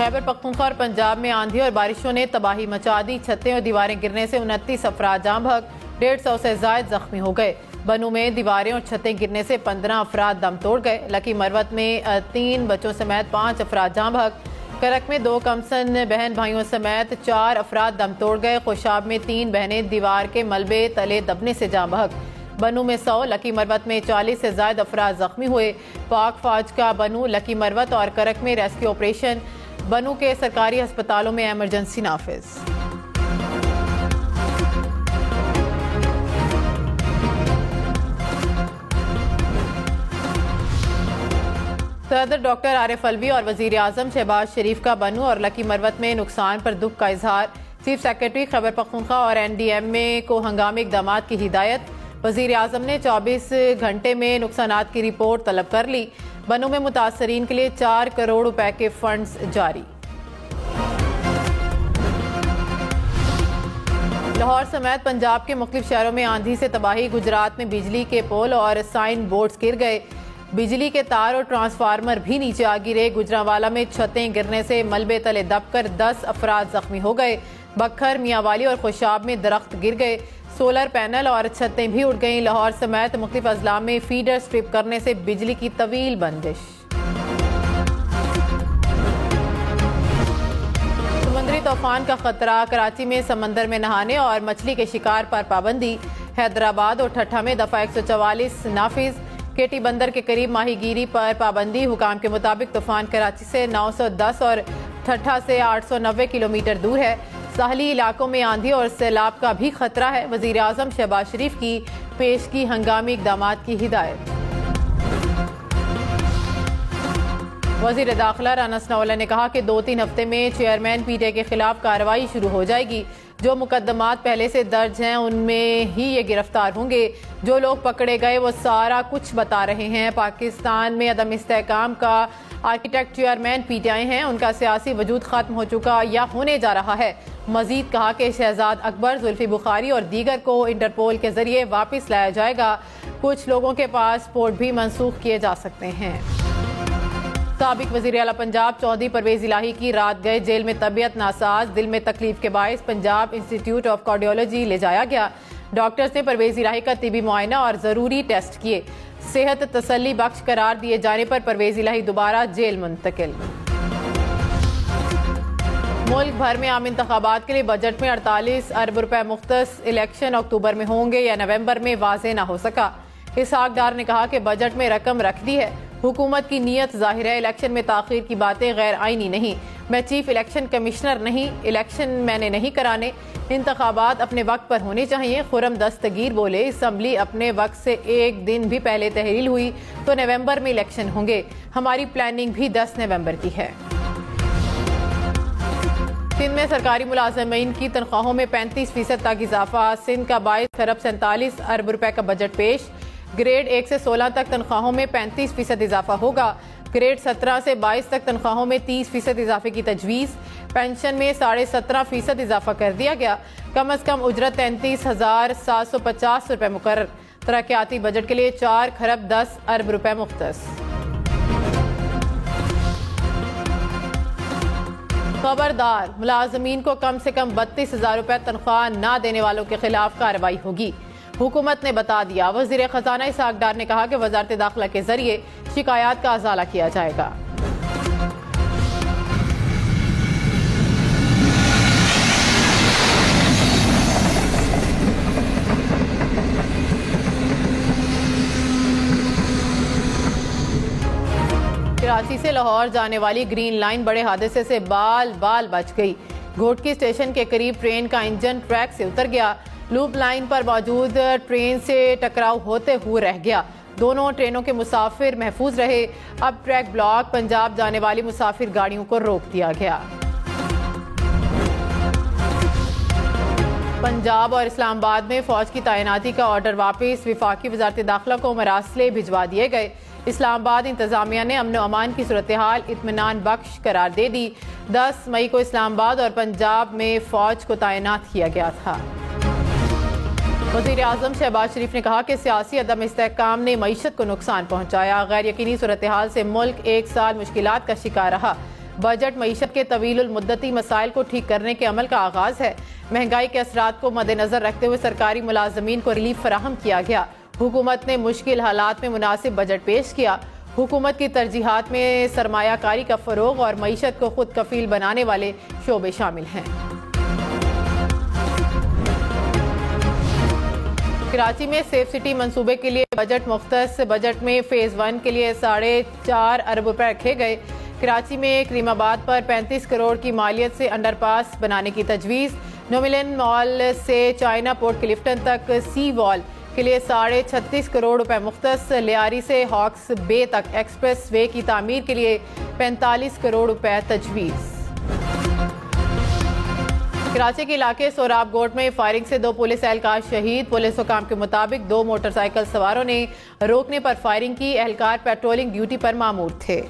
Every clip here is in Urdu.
خیبر پختونخوا اور پنجاب میں آندھی اور بارشوں نے تباہی مچا دی. چھتیں اور دیواریں گرنے سے 29 افراد جاں بحق، 150 سے زائد زخمی ہو گئے. بنو میں دیواریں اور چھتیں گرنے سے 15 افراد دم توڑ گئے. لکی مروت میں 3 بچوں سمیت 5 افراد جاں بحق. کرک میں 2 کمسن بہن بھائیوں سمیت 4 افراد دم توڑ گئے. خوشاب میں 3 بہنیں دیوار کے ملبے تلے دبنے سے جاں بحق. بنو میں 100، لکی مروت میں 40 سے زائد افراد زخمی ہوئے. پاک فوج کا بنو، لکی مروت اور کرک میں ریسکیو آپریشن. بنو کے سرکاری ہسپتالوں میں ایمرجنسی نافذ. صدر ڈاکٹر عارف الوی اور وزیر اعظم شہباز شریف کا بنو اور لکی مروت میں نقصان پر دکھ کا اظہار. چیف سیکرٹری خیبر پختونخوا اور NDMA کو ہنگامی اقدامات کی ہدایت. وزیر اعظم نے 24 گھنٹے میں نقصانات کی رپورٹ طلب کر لی. بنو میں متاثرین کے لیے 4 کروڑ روپے کے فنڈز جاری. لاہور سمیت پنجاب کے مختلف شہروں میں آندھی سے تباہی. گجرات میں بجلی کے پول اور سائن بورڈز گر گئے. بجلی کے تار اور ٹرانسفارمر بھی نیچے آ گرے. گجرانوالہ میں چھتیں گرنے سے ملبے تلے دب کر 10 افراد زخمی ہو گئے. بکھر، میاں والی اور خوشاب میں درخت گر گئے. سولر پینل اور چھتیں بھی اڑ گئیں. لاہور سمیت مختلف اضلاع میں فیڈر سٹرپ کرنے سے بجلی کی طویل بندش. سمندری طوفان کا خطرہ. کراچی میں سمندر میں نہانے اور مچھلی کے شکار پر پابندی. حیدرآباد اور ٹھٹھہ میں دفعہ 144 نافذ. کیٹی بندر کے قریب ماہی گیری پر پابندی. حکام کے مطابق طوفان کراچی سے 910 اور ٹھٹھہ سے 890 کلومیٹر دور ہے. ساحلی علاقوں میں آندھی اور سیلاب کا بھی خطرہ ہے. وزیر اعظم شہباز شریف کی پیشگی ہنگامی اقدامات کی ہدایت. وزیر داخلہ رانا ثناءاللہ نے کہا کہ 2-3 ہفتے میں چیئرمین PTA کے خلاف کارروائی شروع ہو جائے گی. جو مقدمات پہلے سے درج ہیں ان میں ہی یہ گرفتار ہوں گے. جو لوگ پکڑے گئے وہ سارا کچھ بتا رہے ہیں. پاکستان میں عدم استحکام کا آرکیٹیکٹ چیئرمین PTI ہیں. ان کا سیاسی وجود ختم ہو چکا یا ہونے جا رہا ہے. مزید کہا کہ شہزاد اکبر، زلفی بخاری اور دیگر کو انٹرپول کے ذریعے واپس لایا جائے گا. کچھ لوگوں کے پاسپورٹ بھی منسوخ کیے جا سکتے ہیں. سابق وزیر اعلیٰ پنجاب چودھری پرویز الہی کی رات گئے جیل میں طبیعت ناساز. دل میں تکلیف کے باعث پنجاب انسٹیٹیوٹ آف کارڈیولوجی لے جایا گیا. ڈاکٹرز نے پرویز الہی کا طبی معائنہ اور ضروری ٹیسٹ کیے. صحت تسلی بخش قرار دیے جانے پر پرویز الہی دوبارہ جیل منتقل. ملک بھر میں عام انتخابات کے لیے بجٹ میں 48 ارب روپے مختص. الیکشن اکتوبر میں ہوں گے یا نومبر میں واضح نہ ہو سکا. اسحاق ڈار نے کہا کہ بجٹ میں رقم رکھ دی ہے. حکومت کی نیت ظاہر ہے. الیکشن میں تاخیر کی باتیں غیر آئینی نہیں. میں چیف الیکشن کمشنر نہیں. الیکشن میں نے نہیں کرانے. انتخابات اپنے وقت پر ہونے چاہیے. خرم دستگیر بولے اسمبلی اپنے وقت سے 1 دن بھی پہلے تحلیل ہوئی تو نومبر میں الیکشن ہوں گے. ہماری پلاننگ بھی 10 نومبر کی ہے. سندھ میں سرکاری ملازمین کی تنخواہوں میں 35% تک اضافہ. سندھ کا 22 ارب 47 ارب روپے کا بجٹ پیش. گریڈ 1 سے 16 تک تنخواہوں میں 35% اضافہ ہوگا. گریڈ 17 سے 22 تک تنخواہوں میں 30% اضافے کی تجویز. پینشن میں 17.5% اضافہ کر دیا گیا. کم از کم اجرت 33,750 روپے مقرر. ترقیاتی بجٹ کے لیے 4 ارب 10 ارب روپے مختص. خبردار، ملازمین کو کم سے کم 32,000 روپے تنخواہ نہ دینے والوں کے خلاف کارروائی ہوگی. حکومت نے بتا دیا. وزیر خزانہ اسحاق ڈار نے کہا کہ وزارت داخلہ کے ذریعے شکایات کا ازالہ کیا جائے گا. کراچی سے لاہور جانے والی گرین لائن بڑے حادثے سے بال بچ گئی. گھوٹکی اسٹیشن کے قریب ٹرین کا انجن ٹریک سے اتر گیا. لوپ لائن پر موجود ٹرین سے ٹکراؤ ہوتے ہوئے رہ گیا. دونوں ٹرینوں کے مسافر محفوظ رہے. اب ٹریک بلاک. پنجاب جانے والی مسافر گاڑیوں کو روک دیا گیا. پنجاب اور اسلام آباد میں فوج کی تعیناتی کا آرڈر واپس. وفاقی وزارت داخلہ کو مراسلے بھجوا دیے گئے. اسلام آباد انتظامیہ نے امن و امان کی صورتحال اطمینان بخش قرار دے دی. 10 مئی کو اسلام آباد اور پنجاب میں فوج کو تعینات کیا گیا تھا. وزیر اعظم شہباز شریف نے کہا کہ سیاسی عدم استحکام نے معیشت کو نقصان پہنچایا. غیر یقینی صورتحال سے ملک 1 سال مشکلات کا شکار رہا. بجٹ معیشت کے طویل المدتی مسائل کو ٹھیک کرنے کے عمل کا آغاز ہے۔ مہنگائی کے اثرات کو مد نظر رکھتے ہوئے سرکاری ملازمین کو ریلیف فراہم کیا گیا۔ حکومت نے مشکل حالات میں مناسب بجٹ پیش کیا۔ حکومت کی ترجیحات میں سرمایہ کاری کا فروغ اور معیشت کو خود کفیل بنانے والے شعبے شامل ہیں۔ کراچی میں سیف سٹی منصوبے کے لیے بجٹ مختص۔ بجٹ میں فیز 1 کے لیے 4.5 ارب روپے رکھے گئے۔ کراچی میں کریم آباد پر 35 کروڑ کی مالیت سے انڈر پاس بنانے کی تجویز۔ نوملن مال سے چائنا پورٹ کلفٹن تک سی وال کے لیے 36.5 کروڑ روپے مختص۔ لیاری سے ہاکس بے تک ایکسپریس وے کی تعمیر کے لیے 45 کروڑ روپے تجویز۔ کراچی کے علاقے سوراب گوٹ میں فائرنگ سے 2 پولیس اہلکار شہید۔ پولیس حکام کے مطابق 2 موٹر سائیکل سواروں نے روکنے پر فائرنگ کی۔ اہلکار پیٹرولنگ ڈیوٹی پر مامور تھے۔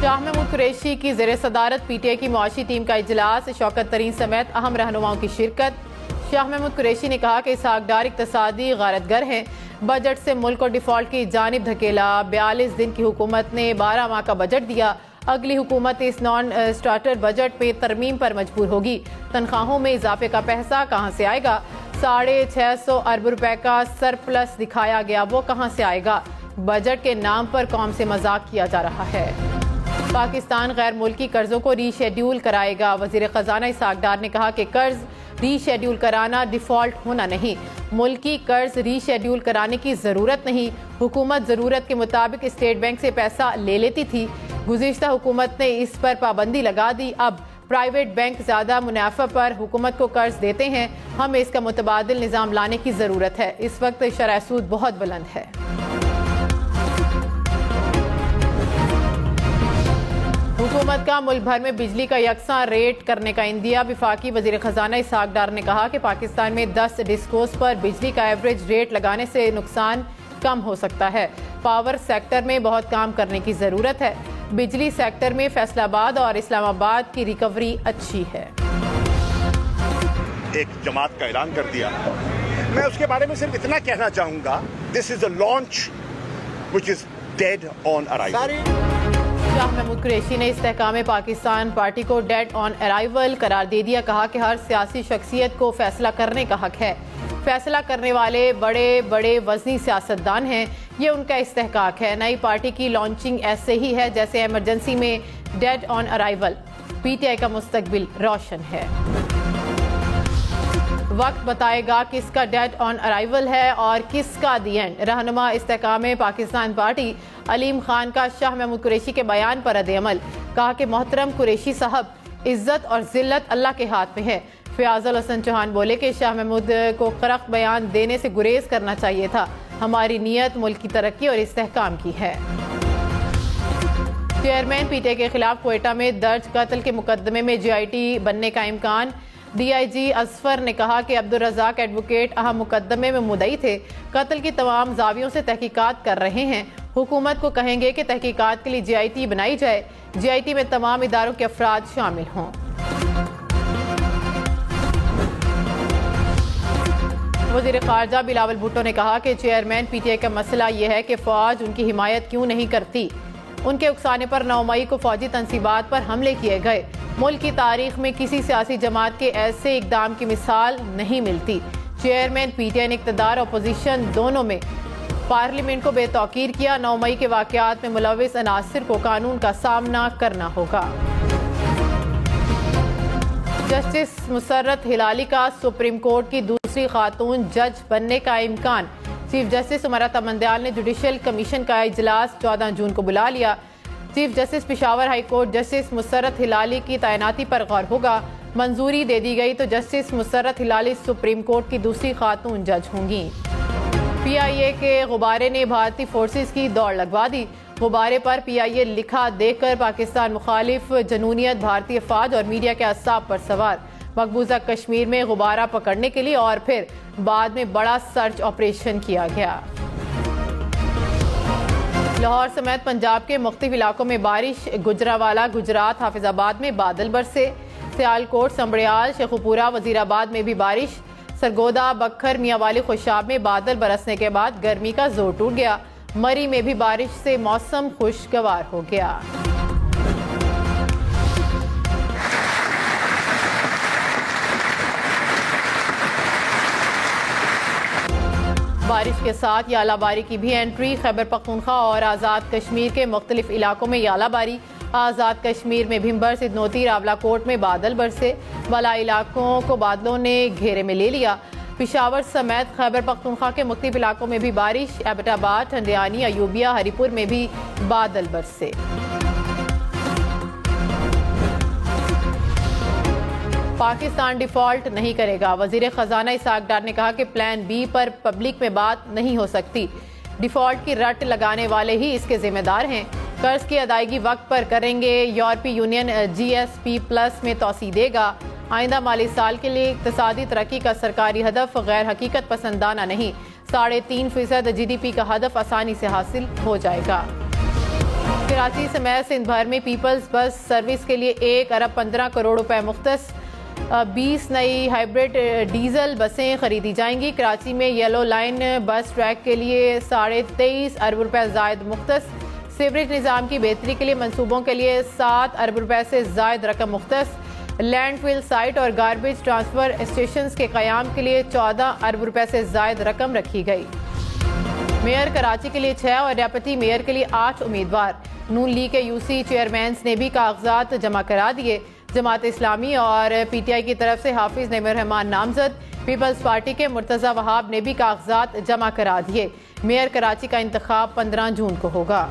شاہ محمود قریشی کی زیر صدارت پی ٹی آئی کی معاشی ٹیم کا اجلاس۔ شوکت ترین سمیت اہم رہنماؤں کی شرکت۔ شاہ محمود قریشی نے کہا کہ اسحاق ڈار اقتصادی غارت گر ہیں، بجٹ سے ملک کو ڈیفالٹ کی جانب دھکیلا۔ 42 دن کی حکومت نے 12 ماہ کا بجٹ دیا۔ اگلی حکومت اس نان سٹارٹر بجٹ میں ترمیم پر مجبور ہوگی۔ تنخواہوں میں اضافے کا پیسہ کہاں سے آئے گا؟ 650 ارب روپے کا سرپلس دکھایا گیا، وہ کہاں سے آئے گا؟ بجٹ کے نام پر قوم سے مذاق کیا جا رہا ہے۔ پاکستان غیر ملکی قرضوں کو ری شیڈیول کرائے گا۔ وزیر خزانہ اسحاق ڈار نے کہا کہ قرض ری شیڈیول کرانا ڈیفالٹ ہونا نہیں، ملکی قرض ری شیڈیول کرانے کی ضرورت نہیں۔ حکومت ضرورت کے مطابق اسٹیٹ بینک سے پیسہ لے لیتی تھی، گزشتہ حکومت نے اس پر پابندی لگا دی۔ اب پرائیویٹ بینک زیادہ منافع پر حکومت کو قرض دیتے ہیں، ہمیں اس کا متبادل نظام لانے کی ضرورت ہے۔ اس وقت شرح سود بہت بلند ہے۔ حکومت کا ملک بھر میں بجلی کا یکساں ریٹ کرنے کا عندیہ۔ وفاقی وزیر خزانہ اسحاق ڈار نے کہا کہ پاکستان میں 10 ڈسکوز پر بجلی کا ایوریج ریٹ لگانے سے نقصان کم ہو سکتا ہے۔ پاور سیکٹر میں بہت کام کرنے کی ضرورت ہے۔ بجلی سیکٹر میں فیصل آباد اور اسلام آباد کی ریکوری اچھی ہے۔ ایک جماعت کا اعلان کر دیا، میں اس کے بارے میں صرف اتنا کہنا چاہوں گا، this is a launch which is dead on arrival۔ Shah Mahmood Qureshi نے استحکام پاکستان پارٹی کو ڈیڈ آن ارائیول قرار دے دیا۔ کہا کہ ہر سیاسی شخصیت کو فیصلہ کرنے کا حق ہے، فیصلہ کرنے والے بڑے بڑے وزنی سیاستدان ہیں، یہ ان کا استحقاق ہے۔ نئی پارٹی کی لانچنگ ایسے ہی ہے جیسے ایمرجنسی میں dead on arrival. P T I کا مستقبل روشن ہے، وقت بتائے گا کس کا ڈیڈ آن ارائیول ہے اور کس کا دی اینڈ۔ رہنما استحکام پاکستان پارٹی علیم خان کا شاہ محمود قریشی کے بیان پر رد عمل۔ کہا کہ محترم قریشی صاحب، عزت اور ذلت اللہ کے ہاتھ میں ہے۔ فیاض الحسن چوہان بولے کہ شاہ محمود کو خرق بیان دینے سے گریز کرنا چاہیے تھا، ہماری نیت ملک کی ترقی اور استحکام کی ہے۔ چیئرمین پی ٹی آئی کے خلاف کوئٹہ میں درج قتل کے مقدمے میں جی آئی ٹی بننے کا امکان۔ ڈی آئی جی اظفر نے کہا کہ عبدالرزاق ایڈوکیٹ اہم مقدمے میں مدعی تھے، قتل کی تمام زاویوں سے تحقیقات کر رہے ہیں۔ حکومت کو کہیں گے کہ تحقیقات کے لیے جی آئی ٹی بنائی جائے، جی آئی ٹی میں تمام اداروں کے افراد شامل ہوں۔ وزیر خارجہ بلاول بھٹو نے کہا کہ چیئرمین پی ٹی آئی کا مسئلہ یہ ہے کہ فوج ان کی حمایت کیوں نہیں کرتی۔ ان کے اکسانے پر 9 مئی کو فوجی تنصیبات پر حملے کیے گئے۔ ملک کی تاریخ میں کسی سیاسی جماعت کے ایسے اقدام کی مثال نہیں ملتی۔ چیئرمین پی ٹی آئی نے اقتدار اپوزیشن دونوں میں پارلیمنٹ کو بے توقیر کیا۔ 9 مئی کے واقعات میں ملوث عناصر کو قانون کا سامنا کرنا ہوگا۔ جسٹس مسرت ہلالی کا سپریم کورٹ کی دوسری خاتون جج بننے کا امکان۔ چیف جسٹس عمرہ تمندیال نے جوڈیشل کمیشن کا اجلاس 14 جون کو بلا لیا۔ Chief justice Peshawar high court justice Musarrat Hilali کی تعیناتی پر غور ہوگا۔ منظوری دے دی گئی تو justice Musarrat Hilali supreme court کی دوسری خاتون جج ہوں گی۔ پی آئی اے کے غبارے نے بھارتی فورسز کی دوڑ لگوا دی۔ غبارے پر پی آئی اے لکھا دیکھ کر پاکستان مخالف جنونیت بھارتی افواج اور میڈیا کے اعصاب پر سوار۔ مقبوضہ کشمیر میں غبارہ پکڑنے کے لیے اور پھر بعد میں بڑا سرچ آپریشن کیا گیا۔ لاہور سمیت پنجاب کے مختلف علاقوں میں بارش۔ گجرانوالہ گجرات حافظ آباد میں بادل برسے۔ سیالکوٹ سمبڑیال شیخوپورہ وزیر آباد میں بھی بارش۔ سرگودا بکھر میاں والی خوشاب میں بادل برسنے کے بعد گرمی کا زور ٹوٹ گیا۔ مری میں بھی بارش سے موسم خوشگوار ہو گیا۔ بارش کے ساتھ یالہ باری کی بھی انٹری، خیبر پختونخوا اور آزاد کشمیر کے مختلف علاقوں میں یالہ باری۔ آزاد کشمیر میں بھمبر، سدنوتی، راولا کوٹ میں بادل برسے، بالائی علاقوں کو بادلوں نے گھیرے میں لے لیا۔ پشاور سمیت خیبر پختونخوا کے مختلف علاقوں میں بھی بارش، ایبٹ آباد، ٹھنڈیانی، ایوبیہ، ہری پور میں بھی بادل برسے۔ پاکستان ڈیفالٹ نہیں کرے گا، وزیر خزانہ اسحاق ڈار نے کہا کہ پلان بی پر پبلک میں بات نہیں ہو سکتی، ڈیفالٹ کی رٹ لگانے والے ہی اس کے ذمہ دار ہیں۔ قرض کی ادائیگی وقت پر کریں گے، یورپی یونین جی ایس پی پلس میں توسیع دے گا۔ آئندہ مالی سال کے لیے اقتصادی ترقی کا سرکاری ہدف غیر حقیقت پسندانہ نہیں، 3.5% جی ڈی پی کا ہدف آسانی سے حاصل ہو جائے گا۔ کراچی سمیت سندھ بھر میں پیپلز بس سروس کے لیے 1 ارب 15 کروڑ روپے مختص، 20 نئی ہائیبرڈ ڈیزل بسیں خریدی جائیں گی۔ کراچی میں یلو لائن بس ٹریک کے لیے 23.5 ارب روپے زائد مختص، سیوریج نظام کی بہتری کے لیے منصوبوں کے لیے 7 ارب روپے سے زائد رقم مختص، لینڈ فل سائٹ اور گاربیج ٹرانسفر اسٹیشنز کے قیام کے لیے 14 ارب روپے سے زائد رقم رکھی گئی۔ میئر کراچی کے لیے 6 اور ڈیپٹی میئر کے لیے 8 امیدوار، نون لیگ کے یو سی چیئرمینز نے بھی کاغذات جمع کرا دیے۔ جماعت اسلامی اور پی ٹی آئی کی طرف سے حافظ نعیم الرحمان نامزد، پیپلز پارٹی کے مرتضی وہاب نے بھی کاغذات جمع کرا دیے۔ میئر کراچی کا انتخاب 15 جون کو ہوگا۔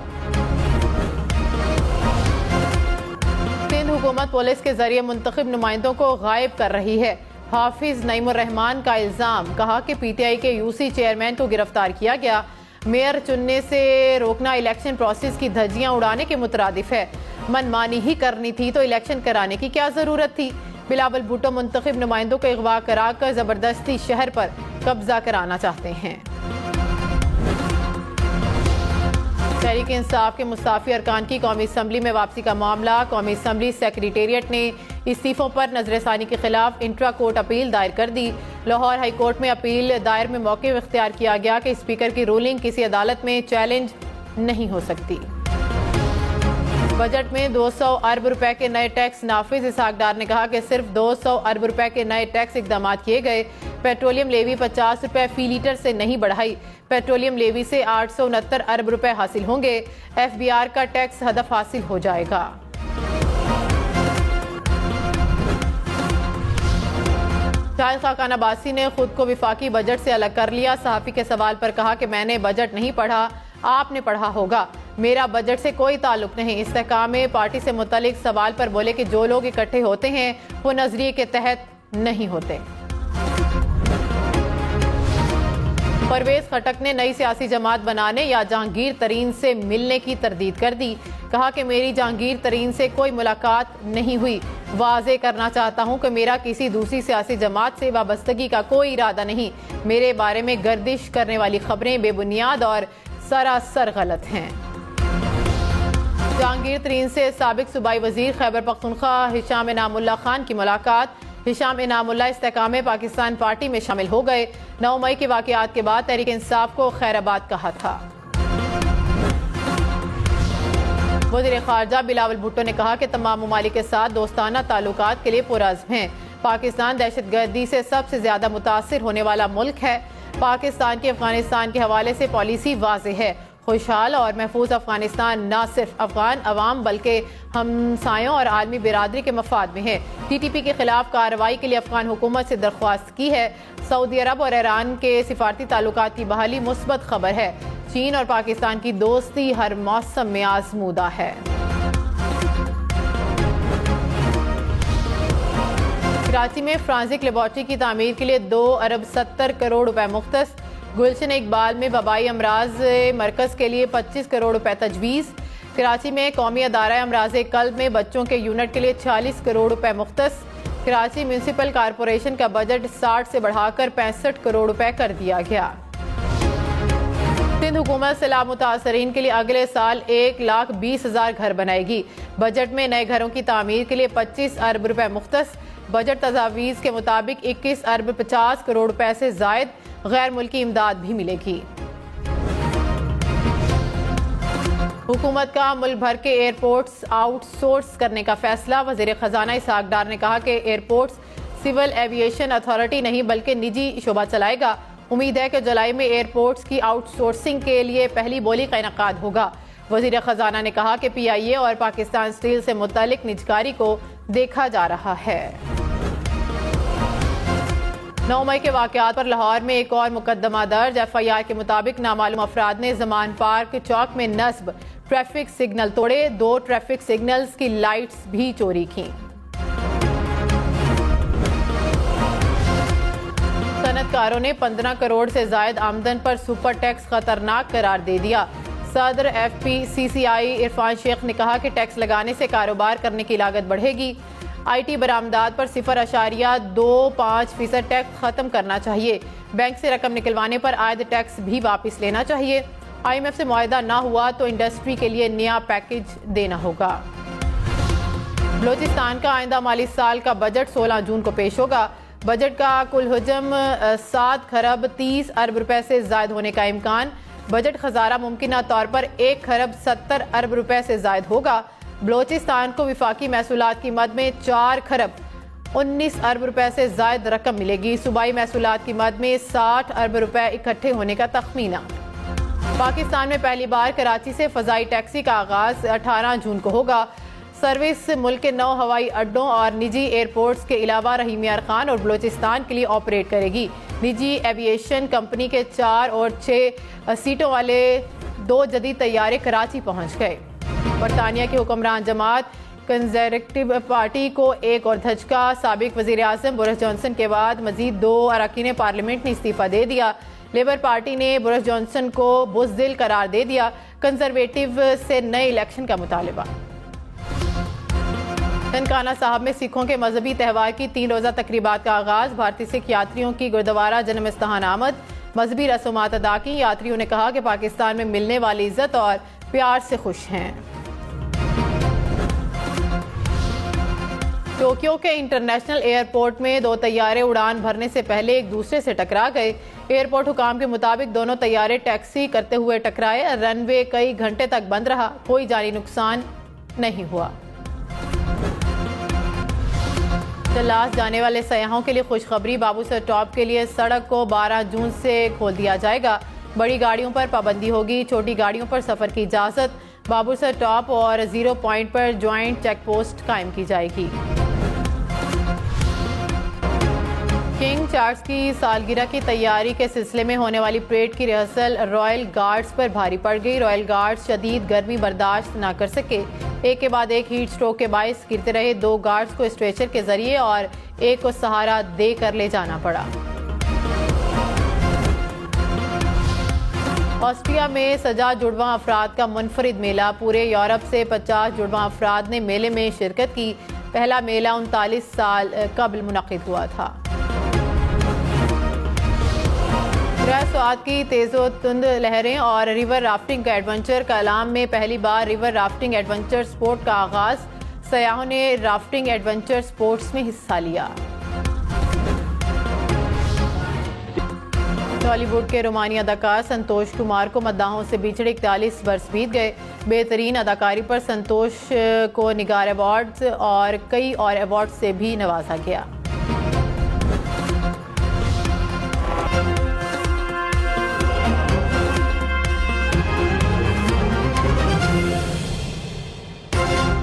سندھ حکومت پولیس کے ذریعے منتخب نمائندوں کو غائب کر رہی ہے، حافظ نعیم الرحمان کا الزام، کہا کہ پی ٹی آئی کے یو سی چیئرمین کو گرفتار کیا گیا، میئر چننے سے روکنا الیکشن پروسیس کی دھجیاں اڑانے کے مترادف ہے، من مانی ہی کرنی تھی تو الیکشن کرانے کی کیا ضرورت تھی۔ بلاول بھٹو منتخب نمائندوں کو اغوا کرا کر زبردستی شہر پر قبضہ کرانا چاہتے ہیں۔ تحریک انصاف کے مستعفی ارکان کی قومی اسمبلی میں واپسی کا معاملہ، قومی اسمبلی سیکریٹریٹ نے استعفوں پر نظر ثانی کے خلاف انٹرا کورٹ اپیل دائر کر دی۔ لاہور ہائی کورٹ میں اپیل دائر میں موقف اختیار کیا گیا کہ اسپیکر کی رولنگ کسی عدالت میں چیلنج نہیں ہو سکتی۔ بجٹ میں 200 ارب روپے کے نئے ٹیکس نافذ، اسحاق ڈار نے کہا کہ صرف 200 ارب روپے کے نئے ٹیکس اقدامات کیے گئے، پیٹرولیم لیوی 50 روپے فی لیٹر سے نہیں بڑھائی، پیٹرولیم لیوی سے 869 ارب روپے حاصل ہوں گے، ایف بی آر کا ٹیکس ہدف حاصل ہو جائے گا۔ شاہد خاقان عباسی نے خود کو وفاقی بجٹ سے الگ کر لیا، صحافی کے سوال پر کہا کہ میں نے بجٹ نہیں پڑھا، آپ نے پڑھا ہوگا، میرا بجٹ سے کوئی تعلق نہیں۔ استحکام پارٹی سے متعلق سوال پر بولے کہ جو لوگ اکٹھے ہوتے ہیں وہ نظریے کے تحت نہیں ہوتے۔ پرویز خٹک نے نئی سیاسی جماعت بنانے یا جہانگیر ترین سے ملنے کی تردید کر دی، کہا کہ میری جہانگیر ترین سے کوئی ملاقات نہیں ہوئی، واضح کرنا چاہتا ہوں کہ میرا کسی دوسری سیاسی جماعت سے وابستگی کا کوئی ارادہ نہیں، میرے بارے میں گردش کرنے والی خبریں بے بنیاد اور سراسر غلط ہیں۔ جہانگیر ترین سے سابق صوبائی وزیر خیبر پختونخوا ہشام انعام اللہ خان کی ملاقات، ہشام انعام اللہ استحکام پاکستان پارٹی میں شامل ہو گئے، 9 مئی کے واقعات کے بعد تحریک انصاف کو خیر آباد کہا تھا۔ وزیر خارجہ بلاول بھٹو نے کہا کہ تمام ممالک کے ساتھ دوستانہ تعلقات کے لیے پرعزم ہیں، پاکستان دہشت گردی سے سب سے زیادہ متاثر ہونے والا ملک ہے، پاکستان کی افغانستان کے حوالے سے پالیسی واضح ہے، خوشحال اور محفوظ افغانستان نہ صرف افغان عوام بلکہ ہمسایوں اور عالمی برادری کے مفاد میں ہے۔ ٹی ٹی پی کے خلاف کارروائی کے لیے افغان حکومت سے درخواست کی ہے۔ سعودی عرب اور ایران کے سفارتی تعلقات کی بحالی مثبت خبر ہے۔ چین اور پاکستان کی دوستی ہر موسم میں آزمودہ ہے۔ کراچی میں فرانزک لیبارٹری کی تعمیر کے لیے 2 ارب 70 کروڑ روپے مختص، گلشن اقبال میں وبائی امراض مرکز کے لیے 25 کروڑ روپے تجویز، کراچی میں قومی ادارہ امراض قلب میں بچوں کے یونٹ کے لیے 40 کروڑ روپے مختص، کراچی میونسپل کارپوریشن کا بجٹ 60 سے بڑھا کر 65 کروڑ روپے کر دیا گیا۔ سندھ حکومت سیلاب متاثرین کے لیے اگلے سال 1,20,000 گھر بنائے گی، بجٹ میں نئے گھروں کی تعمیر کے لیے 25 ارب روپے مختص، بجٹ تجاویز کے مطابق 21 ارب 50 کروڑ روپے سے زائد غیر ملکی امداد بھی ملے گی۔ حکومت کا ملک بھر کے ایئرپورٹس آؤٹ سورس کرنے کا فیصلہ. وزیر خزانہ اسحاق ڈار نے کہا کہ ایئرپورٹس سول ایویشن اتھارٹی نہیں بلکہ نجی شعبہ چلائے گا. امید ہے کہ جولائی میں ایئرپورٹس کی آؤٹ سورسنگ کے لیے پہلی بولی کا انعقاد ہوگا. وزیر خزانہ نے کہا کہ پی آئی اے اور پاکستان اسٹیل سے متعلق نجکاری کو دیکھا جا رہا ہے. 9 مئی کے واقعات پر لاہور میں ایک اور مقدمہ درج. ایف آئی آر کے مطابق نامعلوم افراد نے زمان پارک چوک میں نصب ٹریفک سگنل توڑے. 2 ٹریفک سگنلز کی لائٹس بھی چوری کیں. صنعت کاروں نے 15 کروڑ سے زائد آمدن پر سپر ٹیکس خطرناک قرار دے دیا. صدر ایف پی سی سی آئی عرفان شیخ نے کہا کہ ٹیکس لگانے سے کاروبار کرنے کی لاگت بڑھے گی. آئی ٹی برآمدات پر 0.25% ٹیکس ختم کرنا چاہیے. بینک سے رقم نکلوانے پر عائد ٹیکس بھی واپس لینا چاہیے. آئی ایم ایف سے معاہدہ نہ ہوا تو انڈسٹری کے لیے نیا پیکج دینا ہوگا. بلوچستان کا آئندہ مالی سال کا بجٹ 16 جون کو پیش ہوگا. بجٹ کا کل حجم 7 خرب 30 ارب روپے سے زائد ہونے کا امکان. بجٹ خزارہ ممکنہ طور پر 1 خرب 70 ارب روپے سے زائد ہوگا. بلوچستان کو وفاقی محصولات کی مد میں 4 خرب 19 ارب روپے سے زائد رقم ملے گی. صوبائی محصولات کی مد میں 60 ارب روپے اکٹھے ہونے کا تخمینہ. پاکستان میں پہلی بار کراچی سے فضائی ٹیکسی کا آغاز 18 جون کو ہوگا. سروس ملک کے 9 ہوائی اڈوں اور نجی ایئرپورٹس کے علاوہ رحیم یار خان اور بلوچستان کے لیے آپریٹ کرے گی. نجی ایویشن کمپنی کے 4 اور 6 سیٹوں والے 2 جدید طیارے کراچی پہنچ گئے. برطانیہ کی حکمران جماعت کنزرویٹو پارٹی کو ایک اور دھچکا. سابق وزیر اعظم بورس جانسن کے بعد مزید 2 اراکین پارلیمنٹ نے استعفیٰ دے دیا. لیبر پارٹی نے بورس جانسن کو بزدل قرار دے دیا. کنزرویٹو سے نئے الیکشن کا مطالبہ. ننکانہ صاحب میں سکھوں کے مذہبی تہوار کی 3 روزہ تقریبات کا آغاز. بھارتی سکھ یاتریوں کی گردوارہ جنم استہان آمد. مذہبی رسومات ادا کی. یاتریوں نے کہا کہ پاکستان میں ملنے والی عزت اور پیار سے خوش ہیں. ٹوکیو کے انٹرنیشنل ایئرپورٹ میں 2 طیارے اڑان بھرنے سے پہلے ایک دوسرے سے ٹکرا گئے. ایئرپورٹ حکام کے مطابق دونوں طیارے ٹیکسی کرتے ہوئے ٹکرائے. رن وے کئی گھنٹے تک بند رہا. کوئی جانی نقصان نہیں ہوا. ڈلاس جانے والے سیاحوں کے لیے خوشخبری. بابو سر ٹاپ کے لیے سڑک کو 12 جون سے کھول دیا جائے گا. بڑی گاڑیوں پر پابندی ہوگی. چھوٹی گاڑیوں پر سفر کی اجازت. بابو سر ٹاپ اور 0 پوائنٹ پر جوائنٹ چیک پوسٹ قائم کی جائے گی. کنگ چارلس کی سالگرہ کی تیاری کے سلسلے میں ہونے والی پریڈ کی ریہرسل رائل گارڈز پر بھاری پڑ گئی. رائل گارڈز شدید گرمی برداشت نہ کر سکے. ایک کے بعد ایک ہیٹ سٹروک کے باعث گرتے رہے. 2 گارڈز کو اسٹریچر کے ذریعے اور ایک کو سہارا دے کر لے جانا پڑا. آسٹریا میں سجا جڑواں افراد کا منفرد میلہ. پورے یورپ سے 50 جڑواں افراد نے میلے میں شرکت کی. پہلا میلہ 39 سال قبل منعقد ہوا تھا. سوات کی تیز و تند لہریں اور ریور رافٹنگ کا ایڈونچر. کلام میں پہلی بار ریور رافٹنگ ایڈونچر سپورٹ کا آغاز. سیاحوں نے رافٹنگ ایڈونچر سپورٹس میں حصہ لیا. ٹالی ووڈ کے رومانی اداکار سنتوش کمار کو مداحوں سے بچھڑے 41 برس بیت گئے. بہترین اداکاری پر سنتوش کو نگار ایوارڈز اور کئی اور ایوارڈز سے بھی نوازا گیا.